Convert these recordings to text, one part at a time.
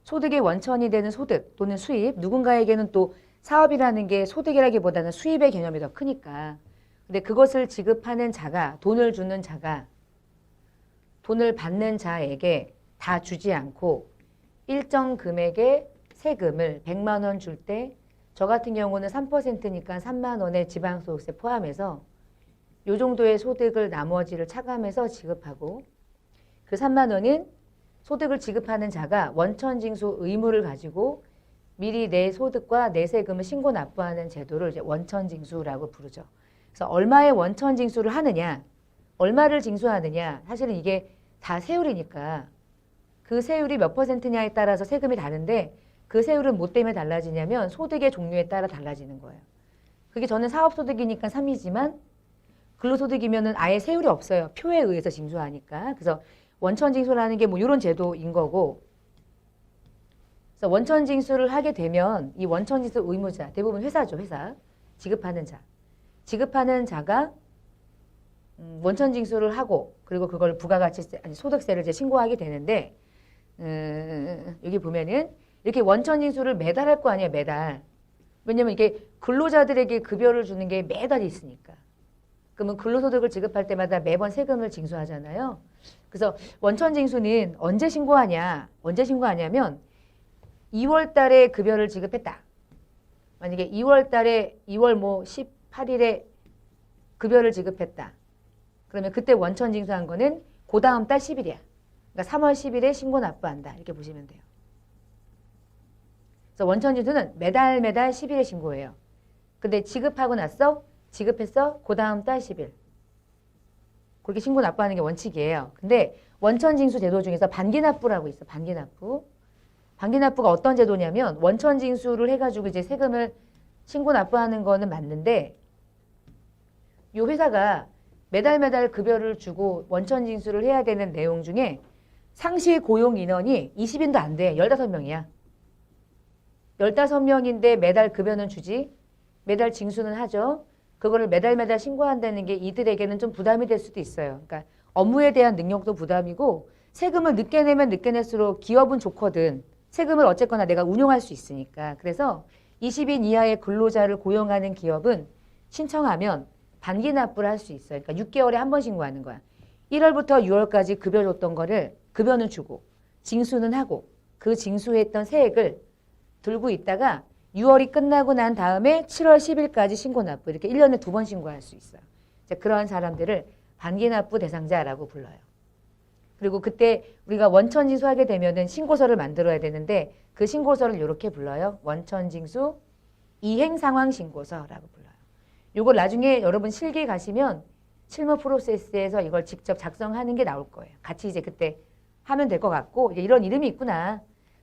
소득의 원천이 되는 소득 또는 수입, 누군가에게는 또 사업이라는 게 소득이라기보다는 수입의 개념이 더 크니까. 근데 그것을 지급하는 자가, 돈을 주는 자가 돈을 받는 자에게 다 주지 않고 일정 금액의 세금을 100만 원 줄 때 저 같은 경우는 3%니까 3만 원의 지방소득세 포함해서 요 정도의 소득을 나머지를 차감해서 지급하고 그 3만 원은 소득을 지급하는 자가 원천징수 의무를 가지고 미리 내 소득과 내 세금을 신고 납부하는 제도를 이제 원천징수라고 부르죠. 그래서 얼마의 원천징수를 하느냐, 얼마를 징수하느냐, 사실은 이게 다 세율이니까 그 세율이 몇 퍼센트냐에 따라서 세금이 다른데 그 세율은 뭐 때문에 달라지냐면 소득의 종류에 따라 달라지는 거예요. 그게 저는 사업소득이니까 3이지만 근로소득이면은 아예 세율이 없어요. 표에 의해서 징수하니까. 그래서 원천징수라는 게 뭐 이런 제도인 거고. 그래서 원천징수를 하게 되면 이 원천징수 의무자, 대부분 회사죠, 회사. 지급하는 자. 지급하는 자가 원천징수를 하고 그리고 그걸 부가가치세, 아니 소득세를 이제 신고하게 되는데 여기 보면은 이렇게 원천징수를 매달 할 거 아니에요, 매달. 왜냐면 이게 근로자들에게 급여를 주는 게 매달 있으니까. 그러면 근로소득을 지급할 때마다 매번 세금을 징수하잖아요. 그래서 원천징수는 언제 신고하냐? 언제 신고하냐면 2월 달에 급여를 지급했다. 만약에 2월 달에 2월 뭐 18일에 급여를 지급했다. 그러면 그때 원천징수한 거는 그 다음 달 10일이야. 그러니까 3월 10일에 신고 납부한다. 이렇게 보시면 돼요. 그래서 원천징수는 매달 10일에 신고해요. 근데 지급하고 났어? 지급했어? 그 다음 달 10일. 그렇게 신고 납부하는 게 원칙이에요. 근데 원천징수 제도 중에서 반기납부라고 있어. 반기납부. 반기납부가 어떤 제도냐면 원천징수를 해가지고 이제 세금을 신고 납부하는 거는 맞는데 이 회사가 매달 급여를 주고 원천징수를 해야 되는 내용 중에 상시 고용 인원이 20인도 안 돼. 15명이야. 15명인데 매달 급여는 주지. 매달 징수는 하죠. 그거를 매달 신고한다는 게 이들에게는 좀 부담이 될 수도 있어요. 그러니까 업무에 대한 능력도 부담이고 세금을 늦게 내면 늦게 낼수록 기업은 좋거든. 세금을 어쨌거나 내가 운용할 수 있으니까. 그래서 20인 이하의 근로자를 고용하는 기업은 신청하면 반기 납부를 할 수 있어요. 그러니까 6개월에 한 번 신고하는 거야. 1월부터 6월까지 급여 줬던 거를 급여는 주고 징수는 하고 그 징수했던 세액을 들고 있다가 6월이 끝나고 난 다음에 7월 10일까지 신고 납부 이렇게 1년에 2번 신고할 수 있어요. 그러한 사람들을 반기 납부 대상자라고 불러요. 그리고 그때 우리가 원천징수하게 되면은 신고서를 만들어야 되는데 그 신고서를 이렇게 불러요. 원천징수 이행상황신고서라고 불러요. 이걸 나중에 여러분 실기 가시면 실무 프로세스에서 이걸 직접 작성하는 게 나올 거예요. 같이 이제 그때 하면 될 것 같고 이제 이런 이름이 있구나.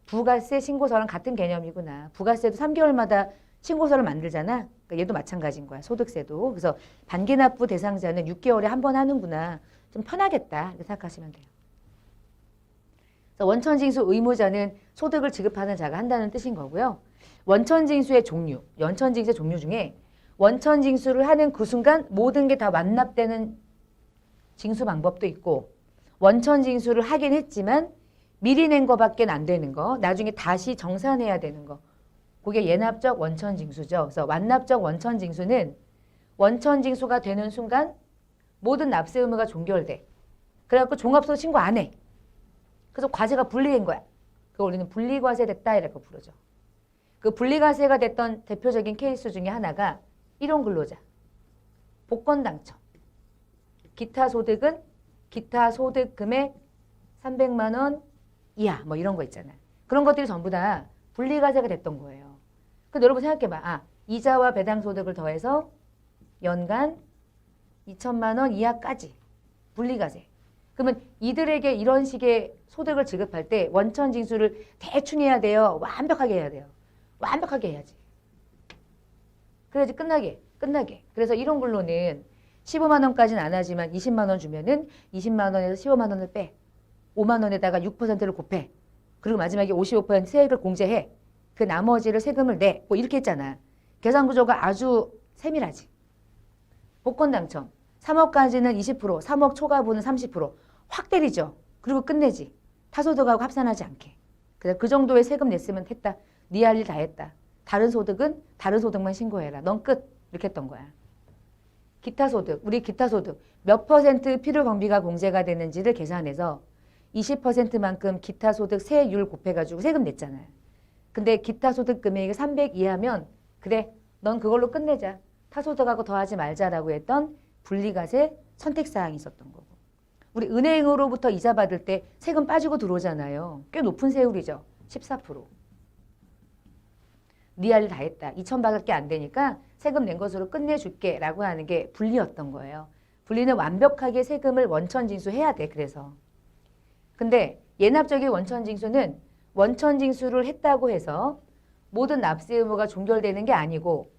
부가세 신고서랑 같은 개념이구나. 부가세도 3개월마다 신고서를 만들잖아. 그러니까 얘도 마찬가지인 거야. 소득세도. 그래서 반기납부 대상자는 6개월에 한 번 하는구나. 좀 편하겠다. 이렇게 생각하시면 돼요. 그래서 원천징수 의무자는 소득을 지급하는 자가 한다는 뜻인 거고요. 원천징수의 종류, 원천징수의 종류 중에 원천징수를 하는 그 순간 모든 게 다 완납되는 징수 방법도 있고 원천징수를 하긴 했지만 미리 낸 거밖에 안 되는 거, 나중에 다시 정산해야 되는 거. 그게 예납적 원천징수죠. 그래서 완납적 원천징수는 원천징수가 되는 순간 모든 납세 의무가 종결돼. 그래갖고 종합소득 신고 안 해. 그래서 과세가 분리된 거야. 그걸 우리는 분리과세 됐다 이라고 부르죠. 그 분리과세가 됐던 대표적인 케이스 중에 하나가 일용 근로자, 복권 당첨, 기타 소득은 기타 소득 금액 300만 원 이하 뭐 이런 거 있잖아요. 그런 것들이 전부 다 분리과세가 됐던 거예요. 근데 여러분 생각해봐. 아, 이자와 배당 소득을 더해서 연간 2천만 원 이하까지 분리과세. 그러면 이들에게 이런 식의 소득을 지급할 때 원천징수를 대충 해야 돼요? 완벽하게 해야 돼요? 완벽하게 해야지. 그래야지 끝나게. 그래서 이런 근로는 15만 원까지는 안 하지만 20만 원 주면은 20만 원에서 15만 원을 빼. 5만 원에다가 6%를 곱해. 그리고 마지막에 55% 세액을 공제해. 그 나머지를 세금을 내. 뭐 이렇게 했잖아. 계산 구조가 아주 세밀하지. 복권 당첨. 3억까지는 20%, 3억 초과분은 30%. 확 때리죠. 그리고 끝내지. 타소득하고 합산하지 않게. 그래서 그 정도의 세금 냈으면 했다. 네 할 일 다 했다. 다른 소득은 다른 소득만 신고해라. 넌 끝. 이렇게 했던 거야. 기타 소득, 우리 기타 소득 몇 퍼센트 필요 경비가 공제가 되는지를 계산해서 20%만큼 기타 소득 세율 곱해가지고 세금 냈잖아요. 근데 기타 소득 금액이 300 이하면 그래, 넌 그걸로 끝내자. 타소득하고 더하지 말자라고 했던 분리과세 선택사항이 있었던 거고. 우리 은행으로부터 이자 받을 때 세금 빠지고 들어오잖아요. 꽤 높은 세율이죠. 14%. 네 할 일 다 했다. 2,000밖에 안 되니까 세금 낸 것으로 끝내줄게 라고 하는 게 분리였던 거예요. 분리는 완벽하게 세금을 원천징수해야 돼. 그래서. 근데 예납적인 원천징수는 원천징수를 했다고 해서 모든 납세 의무가 종결되는 게 아니고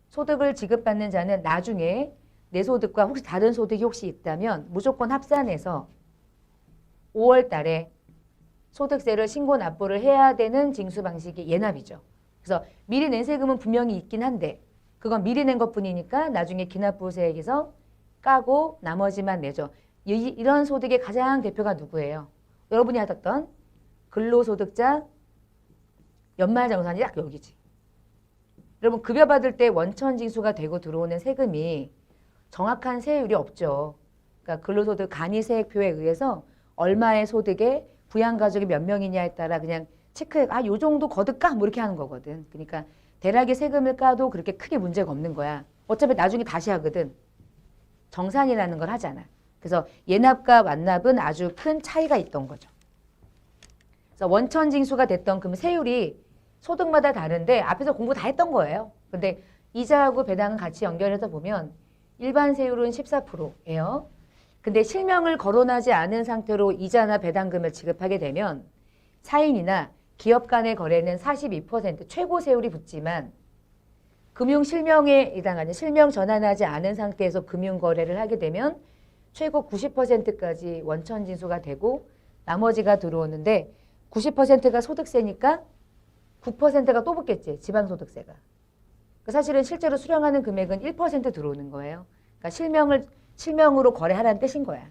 소득을 지급받는 자는 나중에 내 소득과 혹시 다른 소득이 혹시 있다면 무조건 합산해서 5월 달에 소득세를 신고 납부를 해야 되는 징수 방식이 예납이죠. 그래서 미리 낸 세금은 분명히 있긴 한데 그건 미리 낸 것뿐이니까 나중에 기납부세액에서 까고 나머지만 내죠. 이런 소득의 가장 대표가 누구예요? 여러분이 하셨던 근로소득자 연말정산이 딱 여기지. 여러분 급여 받을 때 원천징수가 되고 들어오는 세금이 정확한 세율이 없죠. 그러니까 근로소득 간이세액표에 의해서 얼마의 소득에 부양가족이 몇 명이냐에 따라 그냥 체크해, 요 정도 거둘까? 뭐 이렇게 하는 거거든. 그러니까 대략의 세금을 까도 그렇게 크게 문제가 없는 거야. 어차피 나중에 다시 하거든. 정산이라는 걸 하잖아. 그래서 예납과 완납은 아주 큰 차이가 있던 거죠. 그래서 원천징수가 됐던 그 세율이 소득마다 다른데 앞에서 공부 다 했던 거예요. 근데 이자하고 배당은 같이 연결해서 보면 일반 세율은 14%예요. 근데 실명을 거론하지 않은 상태로 이자나 배당금을 지급하게 되면 사인이나 기업 간의 거래는 42% 최고 세율이 붙지만 금융 실명에 해당하는 실명 전환하지 않은 상태에서 금융 거래를 하게 되면 최고 90%까지 원천징수가 되고 나머지가 들어오는데 90%가 소득세니까 9%가 또 붙겠지. 지방소득세가. 사실은 실제로 수령하는 금액은 1% 들어오는 거예요. 그러니까 실명으로 거래하라는 뜻인 거야.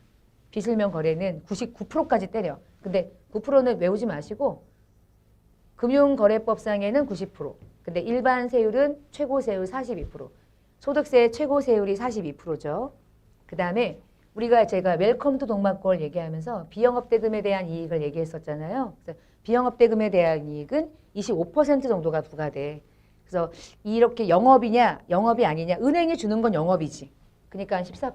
비실명 거래는 99%까지 때려. 근데 9%는 외우지 마시고 금융거래법상에는 90%. 근데 일반 세율은 최고 세율 42%. 소득세 최고 세율이 42%죠. 그 다음에 제가 웰컴 투 동막골 얘기하면서 비영업대금에 대한 이익을 얘기했었잖아요. 그래서 비영업대금에 대한 이익은 25% 정도가 부과돼. 그래서 이렇게 영업이냐 영업이 아니냐. 은행이 주는 건 영업이지. 그러니까 14%.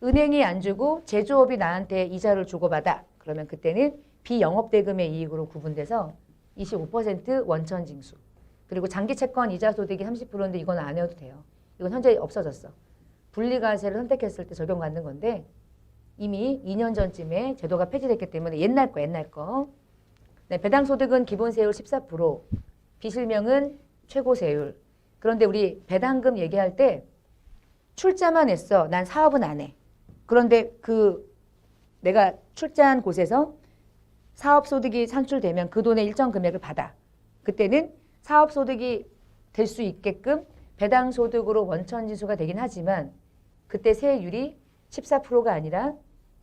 은행이 안 주고 제조업이 나한테 이자를 주고받아. 그러면 그때는 비영업대금의 이익으로 구분돼서 25% 원천징수. 그리고 장기채권 이자 소득이 30%인데 이건 안 해도 돼요. 이건 현재 없어졌어. 분리과세를 선택했을 때 적용받는 건데 이미 2년 전쯤에 제도가 폐지됐기 때문에 옛날 거. 네, 배당소득은 기본세율 14%, 비실명은 최고세율. 그런데 우리 배당금 얘기할 때 출자만 했어. 난 사업은 안 해. 그런데 내가 출자한 곳에서 사업소득이 산출되면 그 돈의 일정 금액을 받아. 그때는 사업소득이 될 수 있게끔 배당소득으로 원천징수가 되긴 하지만 그때 세율이 14%가 아니라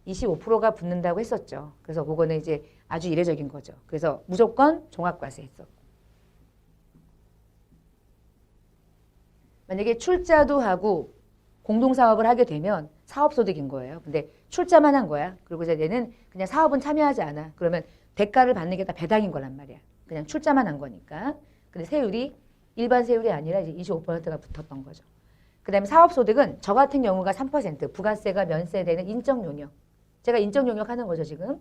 25%가 붙는다고 했었죠. 그래서 그거는 이제 아주 이례적인 거죠. 그래서 무조건 종합과세 했어. 만약에 출자도 하고 공동사업을 하게 되면 사업소득인 거예요. 근데 출자만 한 거야. 그리고 이제 얘는 그냥 사업은 참여하지 않아. 그러면 대가를 받는 게 다 배당인 거란 말이야. 그냥 출자만 한 거니까. 근데 세율이 일반 세율이 아니라 이제 25%가 붙었던 거죠. 그 다음에 사업소득은 저 같은 경우가 3%, 부가세가 면세되는 인적용역. 제가 인적용역 하는 거죠, 지금.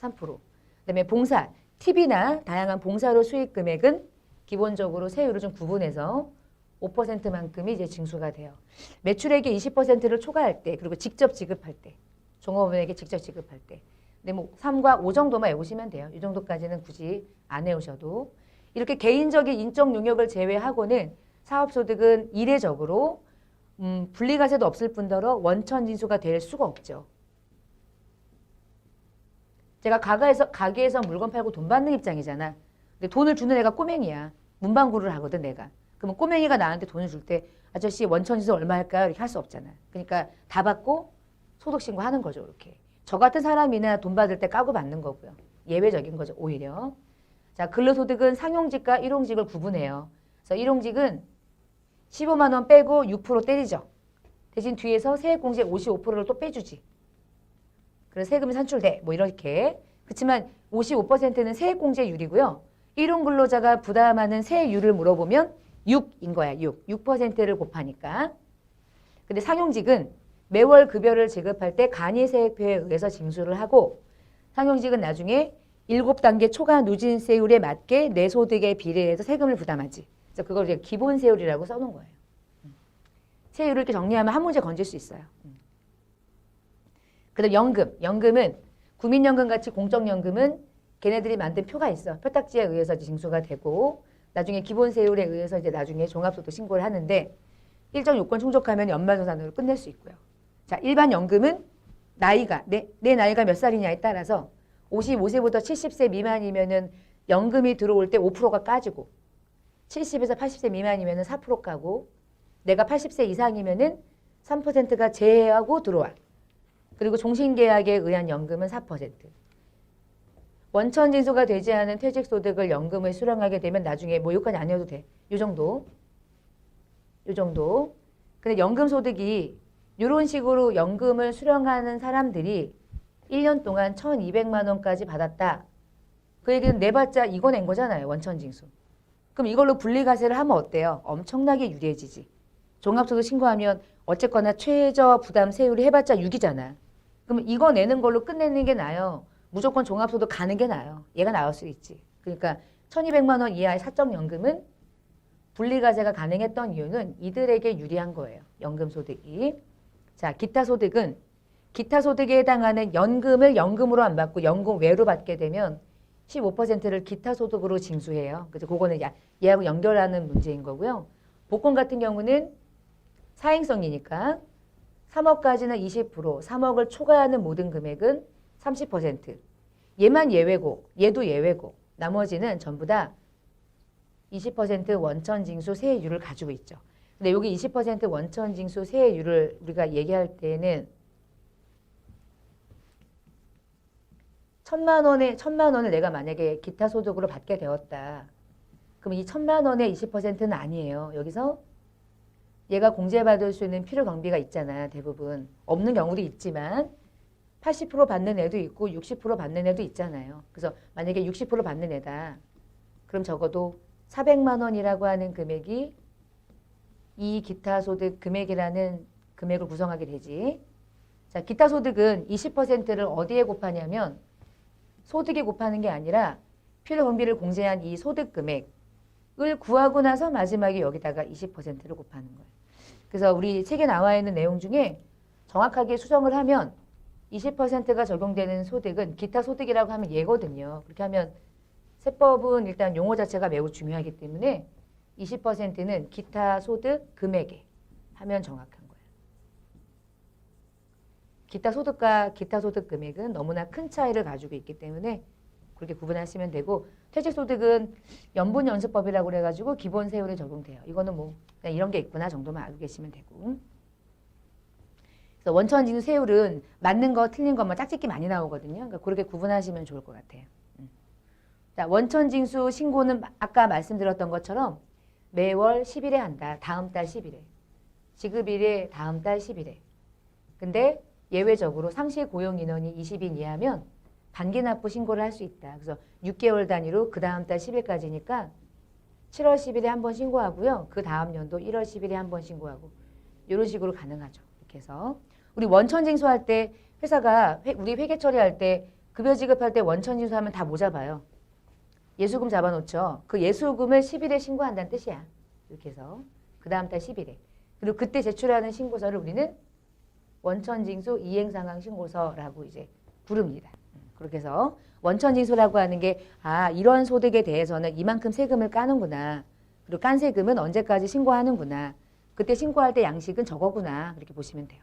3%. 그 다음에 봉사, 팁이나 다양한 봉사로 수익 금액은 기본적으로 세율을 좀 구분해서 5%만큼이 이제 징수가 돼요. 매출액의 20%를 초과할 때, 그리고 직접 지급할 때, 종업원에게 직접 지급할 때. 근데 뭐 3과 5 정도만 외우시면 돼요. 이 정도까지는 굳이 안 외우셔도. 이렇게 개인적인 인적 용역을 제외하고는 사업소득은 이례적으로 분리과세도 없을 뿐더러 원천징수가 될 수가 없죠. 제가 가게에서 물건 팔고 돈 받는 입장이잖아. 근데 돈을 주는 애가 꼬맹이야. 문방구를 하거든, 내가. 그러면 꼬맹이가 나한테 돈을 줄 때 아저씨 원천징수 얼마 할까요? 이렇게 할 수 없잖아. 그러니까 다 받고 소득신고 하는 거죠, 이렇게. 저 같은 사람이나 돈 받을 때 까고 받는 거고요. 예외적인 거죠. 오히려. 자, 근로소득은 상용직과 일용직을 구분해요. 그래서 일용직은 15만 원 빼고 6% 때리죠. 대신 뒤에서 세액공제 55%를 또 빼주지. 그래서 세금이 산출돼. 뭐 이렇게. 그렇지만 55%는 세액공제율이고요. 일용근로자가 부담하는 세율을 물어보면 6인 거야. 6. 6%를 곱하니까. 근데 상용직은 매월 급여를 지급할 때 간이세액표에 의해서 징수를 하고 상용직은 나중에 7단계 초과 누진세율에 맞게 내 소득에 비례해서 세금을 부담하지. 그래서 그걸 이제 기본세율이라고 써놓은 거예요. 세율을 이렇게 정리하면 한 문제 건질 수 있어요. 그다음 연금. 연금은 국민연금 같이 공적연금은 걔네들이 만든 표가 있어. 표딱지에 의해서 징수가 되고 나중에 기본세율에 의해서 이제 나중에 종합소득 신고를 하는데 일정 요건 충족하면 연말정산으로 끝낼 수 있고요. 자, 일반 연금은 나이가 내 나이가 몇 살이냐에 따라서 55세부터 70세 미만이면은 연금이 들어올 때 5%가 까지고 70에서 80세 미만이면은 4% 까고 내가 80세 이상이면은 3%가 제외하고 들어와. 그리고 종신계약에 의한 연금은 4%. 원천징수가 되지 않은 퇴직소득을 연금을 수령하게 되면 나중에 뭐 여기까지 아니어도 돼. 요 정도. 요 정도. 근데 연금소득이 이런 식으로 연금을 수령하는 사람들이 1년 동안 1,200만 원까지 받았다. 그 얘기는 내봤자 이거 낸 거잖아요. 원천징수. 그럼 이걸로 분리과세를 하면 어때요? 엄청나게 유리해지지. 종합소득 신고하면 어쨌거나 최저 부담 세율이 해봤자 6이잖아. 그럼 이거 내는 걸로 끝내는 게 나아요. 무조건 종합소득 가는 게 나아요. 얘가 나올 수 있지. 그러니까 1,200만 원 이하의 사적연금은 분리과세가 가능했던 이유는 이들에게 유리한 거예요. 연금소득이. 자, 기타소득은 기타소득에 해당하는 연금을 연금으로 안 받고 연금 외로 받게 되면 15%를 기타소득으로 징수해요. 그래서 그거는 얘하고 연결하는 문제인 거고요. 복권 같은 경우는 사행성이니까 3억까지는 20%, 3억을 초과하는 모든 금액은 30%. 얘만 예외고, 얘도 예외고, 나머지는 전부 다 20% 원천징수 세율을 가지고 있죠. 근데 여기 20% 원천징수 세율을 우리가 얘기할 때는 1,000만 원을 내가 만약에 기타 소득으로 받게 되었다. 그럼 이 1,000만 원의 20%는 아니에요. 여기서 얘가 공제받을 수 있는 필요 경비가 있잖아. 대부분. 없는 경우도 있지만 80% 받는 애도 있고 60% 받는 애도 있잖아요. 그래서 만약에 60% 받는 애다. 그럼 적어도 400만 원이라고 하는 금액이 이 기타 소득 금액이라는 금액을 구성하게 되지. 자, 기타 소득은 20%를 어디에 곱하냐면 소득에 곱하는 게 아니라 필요 경비를 공제한 이 소득 금액을 구하고 나서 마지막에 여기다가 20%를 곱하는 거예요. 그래서 우리 책에 나와 있는 내용 중에 정확하게 수정을 하면 20%가 적용되는 소득은 기타 소득이라고 하면 얘거든요. 그렇게 하면 세법은 일단 용어 자체가 매우 중요하기 때문에 20%는 기타 소득 금액에 하면 정확한 거예요. 기타 소득과 기타 소득 금액은 너무나 큰 차이를 가지고 있기 때문에 그렇게 구분하시면 되고 퇴직소득은 연분연수법이라고 그래가지고 기본 세율에 적용돼요. 이거는 뭐 그냥 이런 게 있구나 정도만 알고 계시면 되고. 그래서 원천징수 세율은 맞는 거 틀린 것만 짝짓기 많이 나오거든요. 그러니까 그렇게 구분하시면 좋을 것 같아요. 자, 원천징수 신고는 아까 말씀드렸던 것처럼 매월 10일에 한다. 다음 달 10일에. 지급일에 다음 달 10일에. 근데 예외적으로 상시 고용 인원이 20인 이하면 반기 납부 신고를 할 수 있다. 그래서 6개월 단위로 그 다음 달 10일까지니까 7월 10일에 한 번 신고하고요. 그 다음 연도 1월 10일에 한 번 신고하고 이런 식으로 가능하죠. 이렇게 해서 우리 원천징수할 때 회사가 우리 회계 처리할 때 급여 지급할 때 원천징수하면 다 뭐 잡아요? 예수금 잡아놓죠. 그 예수금을 10일에 신고한다는 뜻이야. 이렇게 해서 그 다음 달 10일에. 그리고 그때 제출하는 신고서를 우리는 원천징수 이행상황 신고서라고 이제 부릅니다. 그렇게 해서 원천징수라고 하는 게 이런 소득에 대해서는 이만큼 세금을 까는구나. 그리고 깐 세금은 언제까지 신고하는구나. 그때 신고할 때 양식은 저거구나. 그렇게 보시면 돼요.